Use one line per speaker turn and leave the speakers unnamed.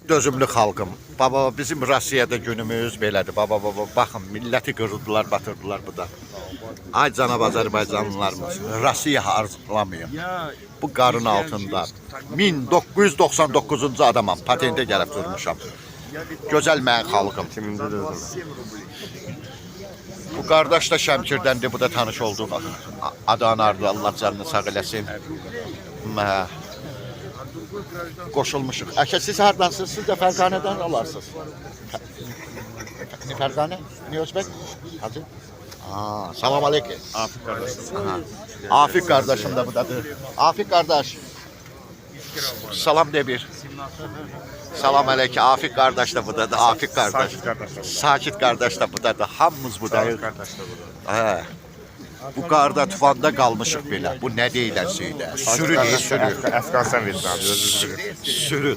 dözümlü xalqım. Baba, bizim Rusiyada günümüz belədir. Baba, baxın, milləti qırıldılar, batırdılar bu da. Ay canab Azərbaycanlılarımız, Rusiya harclamayın. Bu qarın altında 1999-cu adamam, patentə gəlib durmuşam. Gözəl mən xalqım. Bu qardaş da Şəmkirdəndir, bu da tanış olduq. Adı Anardı, Allah canını sağ eləsin. Qoşulmuşuq. Əşə, siz hardansınız? Siz də Fərqanədən olarsınız. Fərqanə? Niyə Özbək? Hacı? Salam aleyküm.
Afik kardeşim.
Afik qardaşım da budadır. Afik qardaş. Salam de bir. Salam aleyküm. Afik qardaş da budadır. Afik qardaş.
Sakit kardeşler.
Sakit qardaş da budadır. Hamımız budayıq.
Kardeşler burada.
Bu qarda tufanda qalmışıq belə. Bu nə deyilən şeydə? Sürü deyə sürü.
Əfqan sən verirsən abi, özünüzü bilir.
Sürü.